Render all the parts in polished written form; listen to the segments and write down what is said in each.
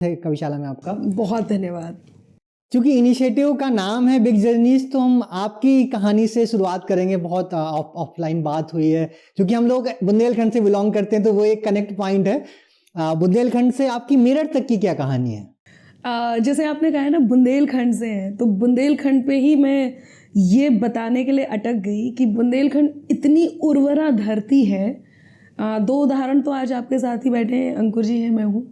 है कविशाला में आपका। बहुत धन्यवाद। क्योंकि इनिशिएटिव का नाम है बिग जर्नीज, तो हम आपकी कहानी से शुरुआत करेंगे। बहुत ऑफलाइन बात हुई है, क्योंकि हम लोग बुंदेलखंड से बिलोंग करते हैं, तो वो एक कनेक्ट पॉइंट है। बुंदेलखंड से आपकी मेरठ तक की क्या कहानी है? जैसे आपने कहा है ना बुंदेलखंड से है, तो बुंदेलखंड पे ही मैं ये बताने के लिए अटक गई कि बुंदेलखंड इतनी उर्वरा धरती है। दो उदाहरण तो आज आपके साथ ही बैठे हैं, अंकुर जी हैं, मैं हूँ।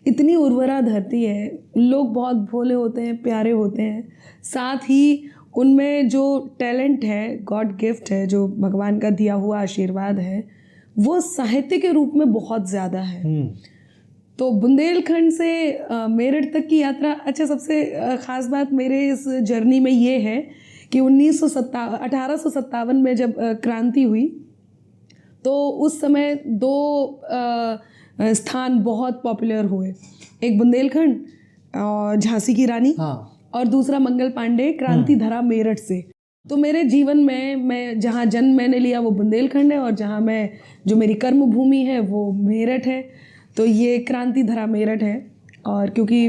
इतनी उर्वरा धरती है, लोग बहुत भोले होते हैं, प्यारे होते हैं, साथ ही उनमें जो टैलेंट है, गॉड गिफ्ट है, जो भगवान का दिया हुआ आशीर्वाद है, वो साहित्य के रूप में बहुत ज़्यादा है। तो बुंदेलखंड से मेरठ तक की यात्रा, अच्छा सबसे ख़ास बात मेरे इस जर्नी में ये है कि 1857 में जब क्रांति हुई, तो उस समय दो स्थान बहुत पॉपुलर हुए। एक बुंदेलखंड और झांसी की रानी, और दूसरा मंगल पांडे क्रांति धरा मेरठ से। तो मेरे जीवन में मैं जहाँ जन्म मैंने लिया वो बुंदेलखंड है, और जहाँ मैं जो मेरी कर्म भूमि है वो मेरठ है। तो ये क्रांति धरा मेरठ है। और क्योंकि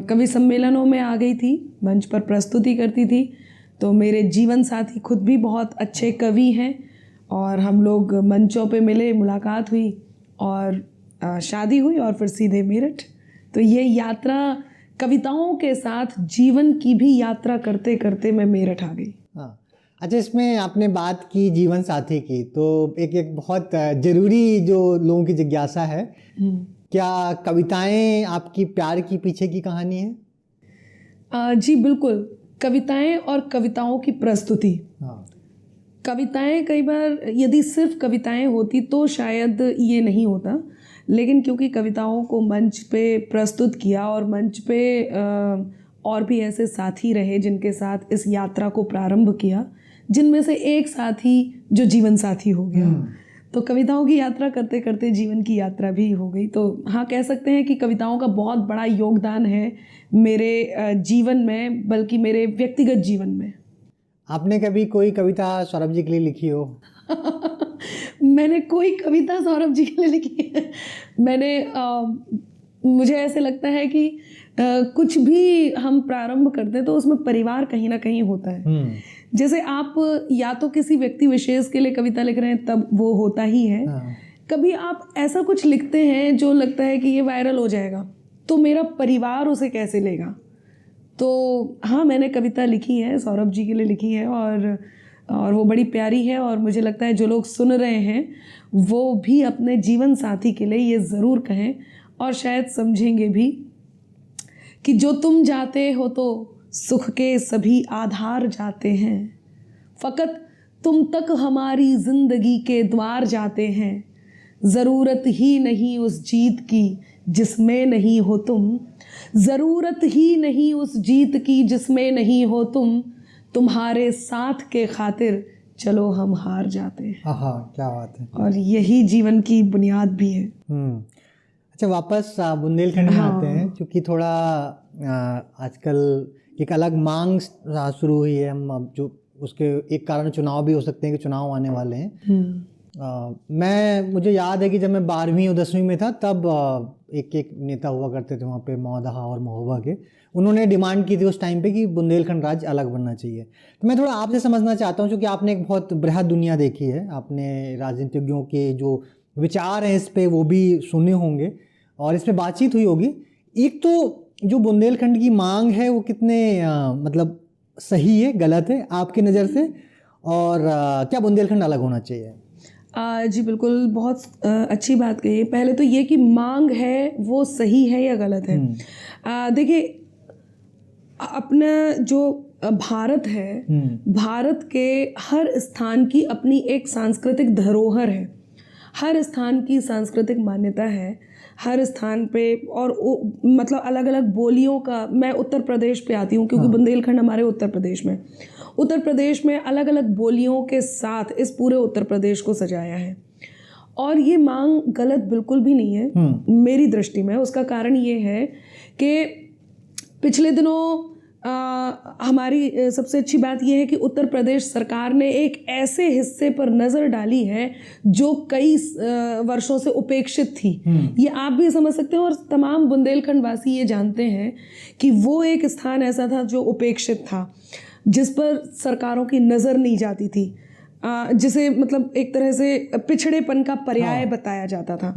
कवि सम्मेलनों में आ गई थी, मंच पर प्रस्तुति करती थी, तो मेरे जीवन साथी खुद भी बहुत अच्छे कवि हैं, और हम लोग मंचों पे मिले, मुलाकात हुई, और शादी हुई, और फिर सीधे मेरठ। तो ये यात्रा कविताओं के साथ जीवन की भी यात्रा करते करते मैं मेरठ आ गई। अच्छा, इसमें आपने बात की जीवन साथी की, तो एक बहुत जरूरी जो लोगों की जिज्ञासा है, क्या कविताएं आपकी प्यार की पीछे की कहानी है? जी बिल्कुल, कविताएं और कविताओं की प्रस्तुति। कविताएं, कई बार यदि सिर्फ कविताएं होती तो शायद ये नहीं होता, लेकिन क्योंकि कविताओं को मंच पे प्रस्तुत किया, और मंच पे और भी ऐसे साथी रहे जिनके साथ इस यात्रा को प्रारंभ किया, जिनमें से एक साथी जो जीवन साथी हो गया, तो कविताओं की यात्रा करते करते जीवन की यात्रा भी हो गई। तो हाँ, कह सकते हैं कि कविताओं का बहुत बड़ा योगदान है मेरे जीवन में, बल्कि मेरे व्यक्तिगत जीवन में। आपने कभी कोई कविता सौरभ जी के लिए लिखी हो? मैंने कोई कविता सौरभ जी के लिए लिखी है? मुझे ऐसे लगता है कि कुछ भी हम प्रारंभ करते हैं तो उसमें परिवार कहीं ना कहीं होता है। जैसे आप या तो किसी व्यक्ति विशेष के लिए कविता लिख रहे हैं तब वो होता ही है। कभी आप ऐसा कुछ लिखते हैं जो लगता है कि ये वायरल हो जाएगा, तो मेरा परिवार उसे कैसे लेगा। तो हाँ, मैंने कविता लिखी है, सौरभ जी के लिए लिखी है, और वो बड़ी प्यारी है, और मुझे लगता है जो लोग सुन रहे हैं वो भी अपने जीवन साथी के लिए ये ज़रूर कहें, और शायद समझेंगे भी कि जो तुम जाते हो तो सुख के सभी आधार जाते हैं, फ़कत तुम तक हमारी ज़िंदगी के द्वार जाते हैं। ज़रूरत ही नहीं उस जीत की जिसमें नहीं हो तुम, ज़रूरत ही नहीं उस जीत की जिसमें नहीं हो तुम, तुम्हारे साथ के खातिर चलो हम हार जाते हैं। क्या बात है। और यही जीवन की बुनियाद भी है। अच्छा, वापस बुंदेलखंड में आते हैं, क्योंकि थोड़ा आजकल एक अलग मांग शुरू हुई है। हम अब जो उसके एक कारण चुनाव भी हो सकते हैं कि चुनाव आने वाले हैं। मुझे याद है कि जब मैं 12वीं और 10वीं में था, तब एक नेता हुआ करते थे वहाँ पे, मौदहा और महोबा के। उन्होंने डिमांड की थी उस टाइम पे कि बुंदेलखंड राज्य अलग बनना चाहिए। तो मैं थोड़ा आपसे समझना चाहता हूँ, क्योंकि आपने एक बहुत बृहद दुनिया देखी है, आपने राजनीतिज्ञों के जो विचार हैं इस पे वो भी सुने होंगे, और इस पे बातचीत हुई होगी। एक तो जो बुंदेलखंड की मांग है वो कितने मतलब सही है, गलत है आपकी नज़र से, और क्या बुंदेलखंड अलग होना चाहिए? जी बिल्कुल, बहुत अच्छी बात कही है। पहले तो ये कि मांग है वो सही है या गलत है। देखिए, अपना जो भारत है, भारत के हर स्थान की अपनी एक सांस्कृतिक धरोहर है, हर स्थान की सांस्कृतिक मान्यता है, हर स्थान पे, और मतलब अलग अलग बोलियों का। मैं उत्तर प्रदेश पे आती हूँ, क्योंकि बुंदेलखंड हमारे उत्तर प्रदेश में, उत्तर प्रदेश में अलग अलग बोलियों के साथ इस पूरे उत्तर प्रदेश को सजाया है। और ये मांग गलत बिल्कुल भी नहीं है मेरी दृष्टि में। उसका कारण ये है कि पिछले दिनों हमारी सबसे अच्छी बात यह है कि उत्तर प्रदेश सरकार ने एक ऐसे हिस्से पर नज़र डाली है जो कई वर्षों से उपेक्षित थी। ये आप भी समझ सकते हैं और तमाम बुंदेलखंड वासी ये जानते हैं कि वो एक स्थान ऐसा था जो उपेक्षित था, जिस पर सरकारों की नज़र नहीं जाती थी, जिसे मतलब एक तरह से पिछड़ेपन का पर्याय बताया जाता था।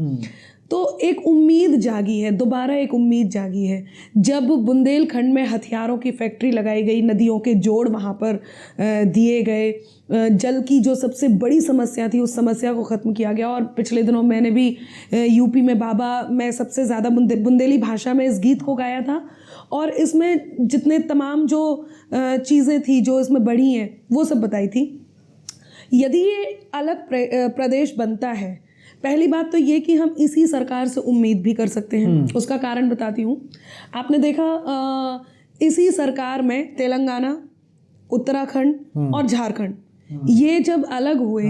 तो एक उम्मीद जागी है, दोबारा एक उम्मीद जागी है जब बुंदेलखंड में हथियारों की फैक्ट्री लगाई गई, नदियों के जोड़ वहाँ पर दिए गए, जल की जो सबसे बड़ी समस्या थी उस समस्या को ख़त्म किया गया। और पिछले दिनों मैंने भी यूपी में बाबा में सबसे ज़्यादा बुंदेली भाषा में इस गीत को गाया था और इसमें जितने तमाम जो चीज़ें थी जो इसमें बढ़ी हैं वो सब बताई थी। यदि ये अलग प्रदेश बनता है, पहली बात तो ये कि हम इसी सरकार से उम्मीद भी कर सकते हैं। उसका कारण बताती हूँ। आपने देखा इसी सरकार में तेलंगाना, उत्तराखंड और झारखंड ये जब अलग हुए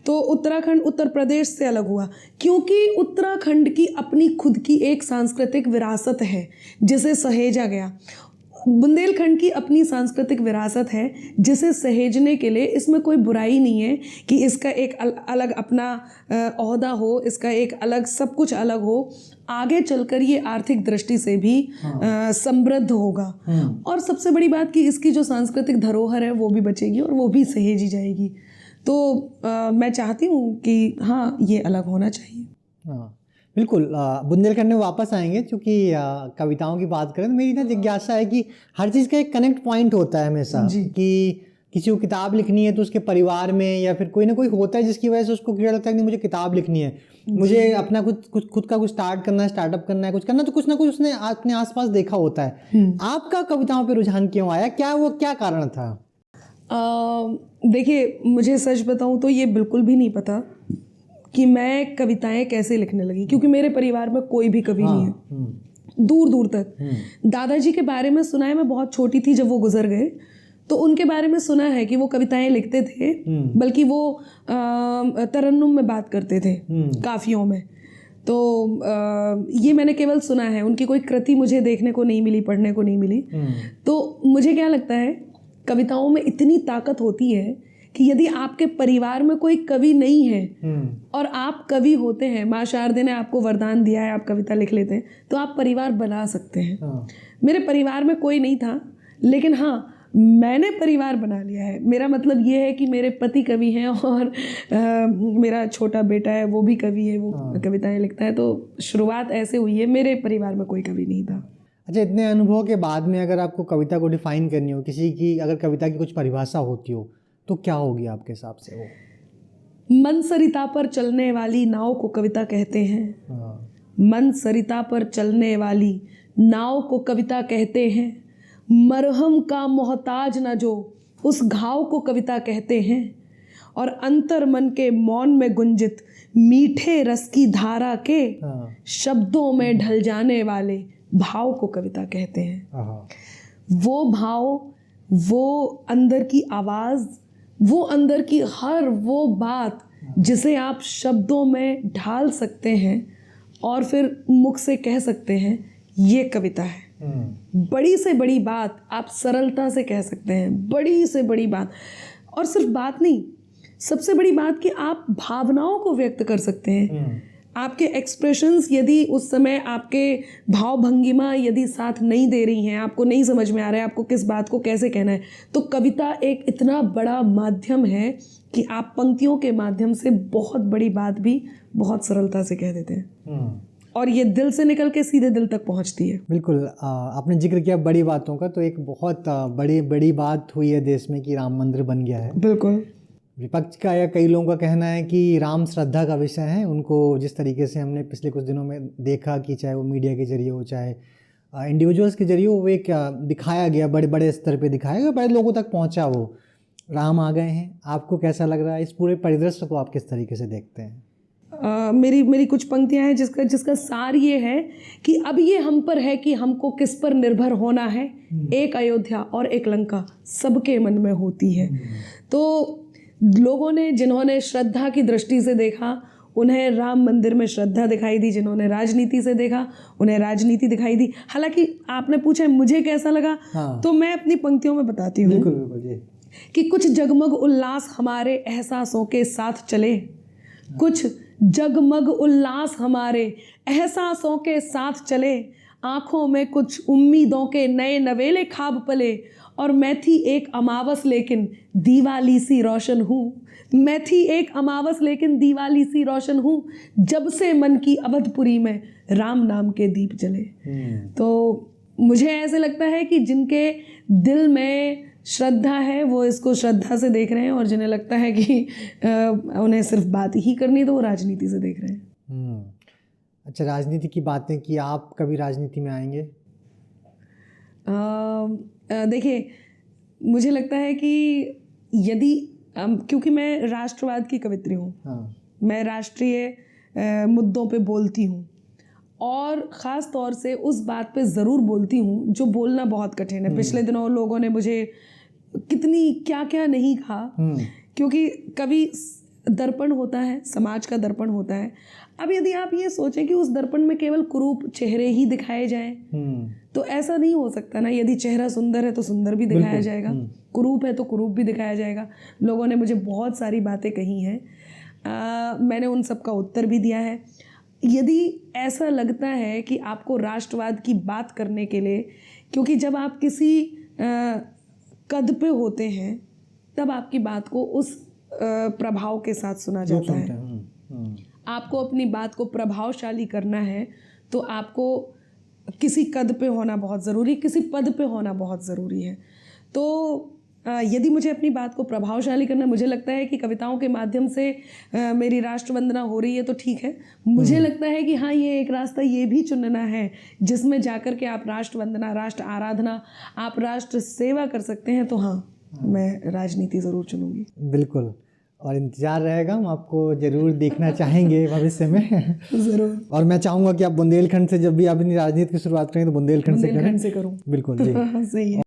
तो उत्तराखंड उत्तर प्रदेश से अलग हुआ, क्योंकि उत्तराखंड की अपनी खुद की एक सांस्कृतिक विरासत है जिसे सहेजा गया। बुंदेलखंड की अपनी सांस्कृतिक विरासत है जिसे सहेजने के लिए इसमें कोई बुराई नहीं है कि इसका एक अलग अपना ओहदा हो, इसका एक अलग सब कुछ अलग हो। आगे चलकर ये आर्थिक दृष्टि से भी समृद्ध होगा और सबसे बड़ी बात कि इसकी जो सांस्कृतिक धरोहर है वो भी बचेगी और वो भी सहेजी जाएगी। तो मैं चाहती हूँ कि हाँ, ये अलग होना चाहिए। हाँ बिल्कुल, बुंदेलखंड में वापस आएंगे क्योंकि कविताओं की बात करें तो मेरी ना जिज्ञासा है कि हर चीज़ का एक कनेक्ट पॉइंट होता है हमेशा कि किसी को किताब लिखनी है तो उसके परिवार में या फिर कोई ना कोई होता है जिसकी वजह से उसको क्या लगता है कि मुझे किताब लिखनी है, मुझे अपना खुद का कुछ स्टार्ट करना है, स्टार्टअप करना है, कुछ करना, तो कुछ ना कुछ उसने अपने आसपास देखा होता है। आपका कविताओं पर रुझान क्यों आया, क्या कारण था? देखिए, मुझे सच बताऊँ तो ये बिल्कुल भी नहीं पता कि मैं कविताएं कैसे लिखने लगी, क्योंकि मेरे परिवार में कोई भी कवि नहीं है दूर दूर तक। दादाजी के बारे में सुना है, मैं बहुत छोटी थी जब वो गुजर गए, तो उनके बारे में सुना है कि वो कविताएं लिखते थे, बल्कि वो तरन्नुम में बात करते थे, काफियों में। तो ये मैंने केवल सुना है, उनकी कोई कृति मुझे देखने को नहीं मिली, पढ़ने को नहीं मिली। तो मुझे क्या लगता है, कविताओं में इतनी ताकत होती है कि यदि आपके परिवार में कोई कवि नहीं है और आप कवि होते हैं, माँ शारदे ने आपको वरदान दिया है, आप कविता लिख लेते हैं, तो आप परिवार बना सकते हैं। मेरे परिवार में कोई नहीं था, लेकिन हाँ, मैंने परिवार बना लिया है। मेरा मतलब ये है कि मेरे पति कवि हैं और मेरा छोटा बेटा है, वो भी कवि है, वो कविताएं लिखता है। तो शुरुआत ऐसे हुई है, मेरे परिवार में कोई कवि नहीं था। अच्छा, इतने अनुभव के बाद में अगर आपको कविता को डिफाइन करनी हो, किसी की अगर कविता की कुछ परिभाषा होती हो तो क्या होगी आपके हिसाब से? वो मन सरिता पर चलने वाली नाव को कविता कहते हैं। मन सरिता पर चलने वाली नाव को कविता कहते हैं। मरहम का मोहताज न जो, उस घाव को कविता कहते हैं। और अंतर मन के मौन में गुंजित मीठे रस की धारा के शब्दों में ढल जाने वाले भाव को कविता कहते हैं। वो भाव, वो अंदर की आवाज़, वो अंदर की हर वो बात जिसे आप शब्दों में ढाल सकते हैं और फिर मुख से कह सकते हैं, ये कविता है। बड़ी से बड़ी बात आप सरलता से कह सकते हैं, बड़ी से बड़ी बात। और सिर्फ बात नहीं, सबसे बड़ी बात कि आप भावनाओं को व्यक्त कर सकते हैं। आपके एक्सप्रेशंस यदि उस समय आपके भाव भंगिमा यदि साथ नहीं दे रही हैं, आपको नहीं समझ में आ रहा है आपको किस बात को कैसे कहना है, तो कविता एक इतना बड़ा माध्यम है कि आप पंक्तियों के माध्यम से बहुत बड़ी बात भी बहुत सरलता से कह देते हैं और ये दिल से निकल के सीधे दिल तक पहुंचती है। बिल्कुल, आपने जिक्र किया बड़ी बातों का, तो एक बहुत बड़ी बात हुई है देश में कि राम मंदिर बन गया है। बिल्कुल, विपक्ष का या कई लोगों का कहना है कि राम श्रद्धा का विषय है। उनको जिस तरीके से हमने पिछले कुछ दिनों में देखा कि चाहे वो मीडिया के जरिए हो, चाहे इंडिविजुअल्स के जरिए हो, वो एक दिखाया गया, बड़े बड़े स्तर पे दिखाया गया, बड़े लोगों तक पहुंचा, वो राम आ गए हैं। आपको कैसा लग रहा है? इस पूरे परिदृश्य को आप किस तरीके से देखते हैं? मेरी कुछ पंक्तियां हैं जिसका सार ये है कि अब ये हम पर है कि हमको किस पर निर्भर होना है। एक अयोध्या और एक लंका सबके मन में होती है। तो लोगों ने, जिन्होंने श्रद्धा की दृष्टि से देखा, उन्हें राम मंदिर में श्रद्धा दिखाई दी, जिन्होंने राजनीति से देखा उन्हें राजनीति दिखाई दी। हालांकि आपने पूछा है मुझे कैसा लगा, हाँ। तो मैं अपनी पंक्तियों में बताती हूँ बिल्कुल बिल्कुल जी। कि कुछ जगमग उल्लास हमारे एहसासों के साथ चले, कुछ जगमग उल्लास हमारे एहसासों के साथ चले, आंखों में कुछ उम्मीदों के नए नवेले खाब पले, और मैं थी एक अमावस लेकिन दीवाली सी रोशन हूँ, मैं थी एक अमावस लेकिन दीवाली सी रोशन हूँ, जब से मन की अवधपुरी में राम नाम के दीप जले। तो मुझे ऐसे लगता है कि जिनके दिल में श्रद्धा है वो इसको श्रद्धा से देख रहे हैं, और जिन्हें लगता है कि उन्हें सिर्फ बात ही करनी है तो वो राजनीति से देख रहे हैं। अच्छा, राजनीति की बातें कि आप कभी राजनीति में आएंगे? देखिए, मुझे लगता है कि यदि क्योंकि मैं राष्ट्रवाद की कवित्री हूँ, हाँ। मैं राष्ट्रीय मुद्दों पे बोलती हूँ, और ख़ास तौर से उस बात पे ज़रूर बोलती हूँ जो बोलना बहुत कठिन है। पिछले दिनों लोगों ने मुझे कितनी क्या क्या नहीं कहा, क्योंकि कभी दर्पण होता है, समाज का दर्पण होता है। अब यदि आप ये सोचें कि उस दर्पण में केवल कुरूप चेहरे ही दिखाए जाएं, तो ऐसा नहीं हो सकता ना। यदि चेहरा सुंदर है तो सुंदर भी दिखाया जाएगा, कुरूप है तो कुरूप भी दिखाया जाएगा। लोगों ने मुझे बहुत सारी बातें कही हैं, मैंने उन सब का उत्तर भी दिया है। यदि ऐसा लगता है कि आपको राष्ट्रवाद की बात करने के लिए, क्योंकि जब आप किसी कद पे होते हैं तब आपकी बात को उस प्रभाव के साथ सुना जाता है। आपको अपनी बात को प्रभावशाली करना है तो आपको किसी कद पे होना बहुत ज़रूरी, किसी पद पे होना बहुत ज़रूरी है। तो यदि मुझे अपनी बात को प्रभावशाली करना, मुझे लगता है कि कविताओं के माध्यम से मेरी राष्ट्रवंदना हो रही है तो ठीक है। मुझे लगता है कि हाँ, ये एक रास्ता ये भी चुनना है जिसमें जाकर के आप राष्ट्रवंदना, राष्ट्र आराधना, आप राष्ट्र सेवा कर सकते हैं, तो हाँ, मैं राजनीति ज़रूर चुनूंगी। बिल्कुल, और इंतजार रहेगा, हम आपको ज़रूर देखना चाहेंगे भविष्य में। ज़रूर। और मैं चाहूँगा कि आप बुंदेलखंड से, जब भी आप अपनी राजनीति की शुरुआत करें तो बुंदेलखंड से करें। से करूँ। बिल्कुल जी। सही है।